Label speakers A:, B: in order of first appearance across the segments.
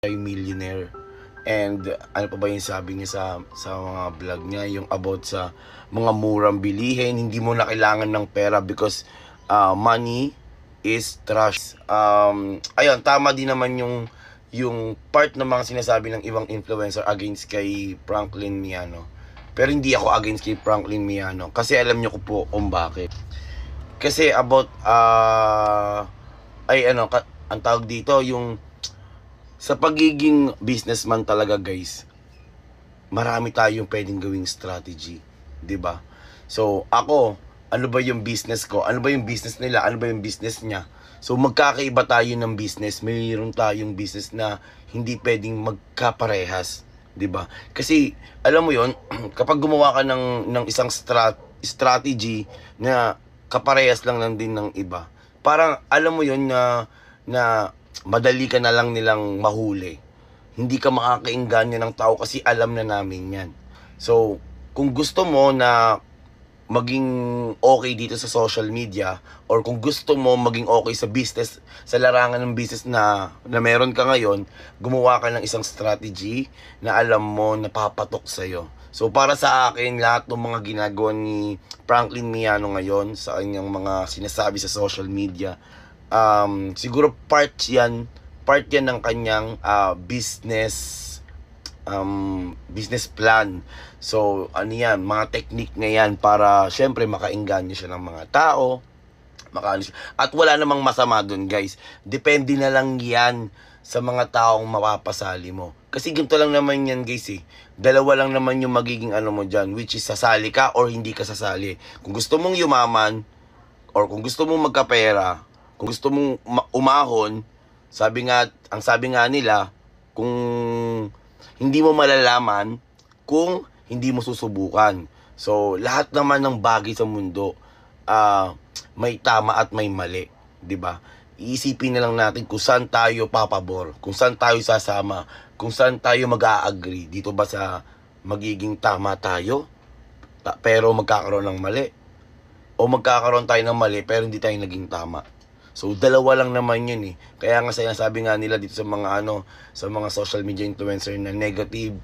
A: ay millionaire. And ano pa ba yung sabi niya sa mga vlog niya, yung about sa mga murang bilihin, hindi mo na kailangan ng pera because money is trash. Ayun, tama din naman yung part ng mga sinasabi ng ibang influencer against kay Franklin Miano. Pero hindi ako against kay Franklin Miano kasi alam niyo ko po kung bakit. Kasi about ang tawag dito yung sa pagiging businessman talaga, guys, marami tayong pwedeng gawing strategy, 'di ba? So, ako, ano ba yung business ko? Ano ba yung business nila? Ano ba yung business niya? So, magkakaiba tayo ng business. Mayroon tayong business na hindi pwedeng magkaparehas, 'di ba? Kasi alam mo 'yon, kapag gumawa ka ng isang strategy na kaparehas lang din ng iba, parang alam mo 'yon na madali ka na lang nilang mahuli. Hindi ka makakainganyo ng tao kasi alam na namin yan. So, kung gusto mo na maging okay dito sa social media, or kung gusto mo maging okay sa business, sa larangan ng business na meron ka ngayon, gumawa ka ng isang strategy na alam mo na papatok sa'yo. So, para sa akin, lahat ng mga ginagawa ni Franklin Miano ngayon sa kanyang mga sinasabi sa social media, siguro part yan ng kanyang business plan. So ano yan, mga technique na yan para syempre makainganyo siya ng mga tao, at wala namang masama dun, guys. Depende na lang yan sa mga taong mapapasali mo. Kasi ganito lang naman yan, guys, eh. Dalawa lang naman yung magiging ano mo dyan, which is sasali ka or hindi ka sasali. Kung gusto mong yumaman, or kung gusto mong magkapera, kung gusto mong umahon, ang sabi nga nila, kung hindi mo malalaman, kung hindi mo susubukan. So, lahat naman ng bagay sa mundo, may tama at may mali, 'di ba? Iisipin na lang natin kung saan tayo papabor, kung saan tayo sasama, kung saan tayo mag-a-agree. Dito ba sa magiging tama tayo, pero magkakaroon ng mali? O magkakaroon tayo ng mali pero hindi tayo naging tama? So, dalawa lang naman yun eh. Kaya nga sabi nga nila dito sa mga sa mga social media influencer na negative,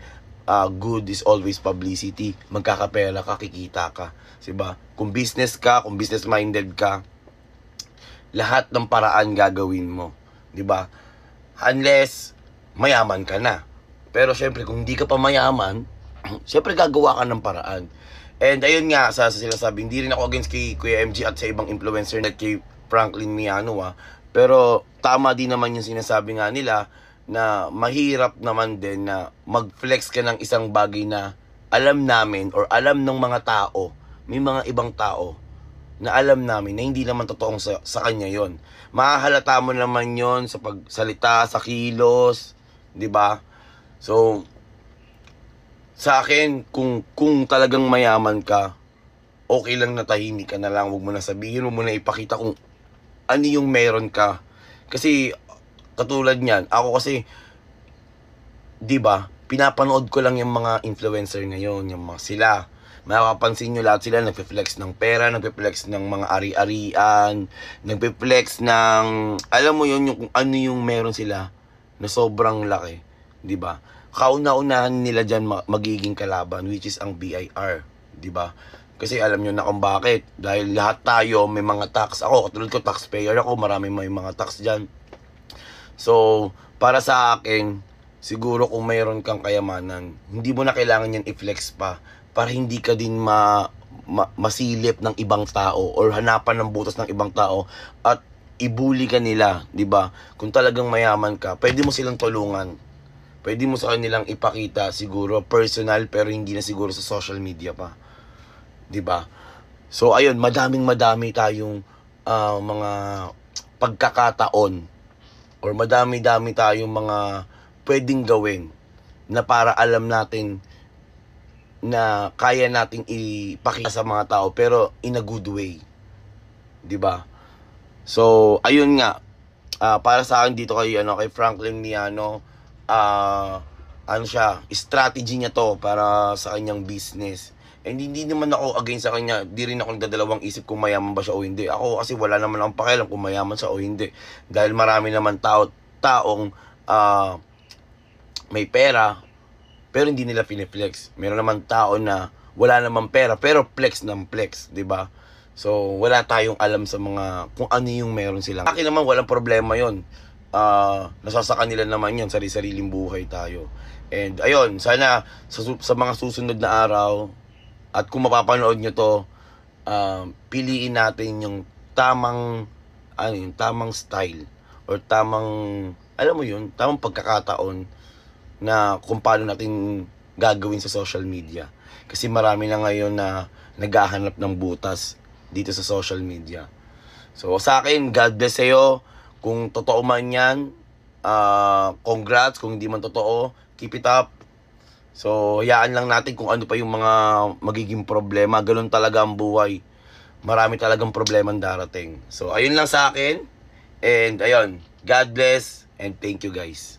A: good is always publicity. Magkakapera ka, kikita ka. Diba? Kung business ka, kung business minded ka, lahat ng paraan gagawin mo. Diba? Unless mayaman ka na. Pero syempre, kung hindi ka pa mayaman, syempre gagawa ka ng paraan. And ayun nga, sa sila sabi, hindi rin ako against kay Kuya MG at sa ibang influencer na kay Franklin Miano, pero tama din naman yung sinasabi nga nila na mahirap naman din na mag-flex ka ng isang bagay na alam namin or alam ng mga tao, may mga ibang tao na alam namin na hindi naman totoong sa kanya yon. Mahahalata mo naman yon sa pagsalita, sa kilos, 'di ba? So sa akin, kung talagang mayaman ka, okay lang na tahimik ka na lang, huwag mo na sabihin, huwag mo na ipakita kung ano yung meron ka. Kasi katulad niyan, ako kasi 'di ba, pinapanood ko lang yung mga influencer ngayon, yung mga sila. Mapapansin nyo lahat sila nagpe-flex ng pera, nagpe-flex ng mga ari-arian, nagpe-flex ng alam mo yun, yung kung ano yung meron sila na sobrang laki, 'di ba? Kauna-unahan nila diyan magiging kalaban, which is ang BIR, 'di ba? Kasi alam nyo na kung bakit. Dahil lahat tayo may mga tax. Ako, katulad ko, taxpayer ako. Marami may mga tax dyan. So, para sa akin, siguro kung mayroon kang kayamanan, hindi mo na kailangan yan i-flex pa para hindi ka din masilip ng ibang tao or hanapan ng butas ng ibang tao at ibuli ka nila, 'di ba? Kung talagang mayaman ka, pwede mo silang tulungan. Pwede mo sa kanilang ipakita siguro personal pero hindi na siguro sa social media pa. 'Di ba? So ayun, madami tayong mga pagkakataon or madami tayong mga pwedeng gawin na para alam natin na kaya nating ipakita sa mga tao pero in a good way. 'Di ba? So ayun nga, para sa akin dito kay Franklin Miano, strategy niya to para sa kanyang business. And hindi naman ako against sa kanya, di rin ako nagdadalawang isip kung mayaman ba siya o hindi. Ako kasi wala naman akong pakialam kung mayaman siya o hindi. Dahil marami naman taong may pera, pero hindi nila pineflex. Meron naman tao na wala namang pera, pero flex ng flex, di ba? So, wala tayong alam sa mga, kung ano yung meron sila. Akin naman, walang problema yon. Nasasaka nila naman yun, sari-sariling buhay tayo. And, ayun, sana sa mga susunod na araw, at kung mapapanood nyo to, piliin natin yung tamang, yung tamang style, or tamang, alam mo yun, tamang pagkakataon, na kung paano natin gagawin sa social media. Kasi marami na ngayon na naghahanap ng butas dito sa social media. So sa akin, God bless sa'yo. Kung totoo man yan, congrats. Kung hindi man totoo, keep it up. So hayaan lang natin kung ano pa yung mga magiging problema. Ganun talaga ang buhay. Marami talagang problemang darating. So ayun lang sa akin. And ayun, God bless and thank you guys.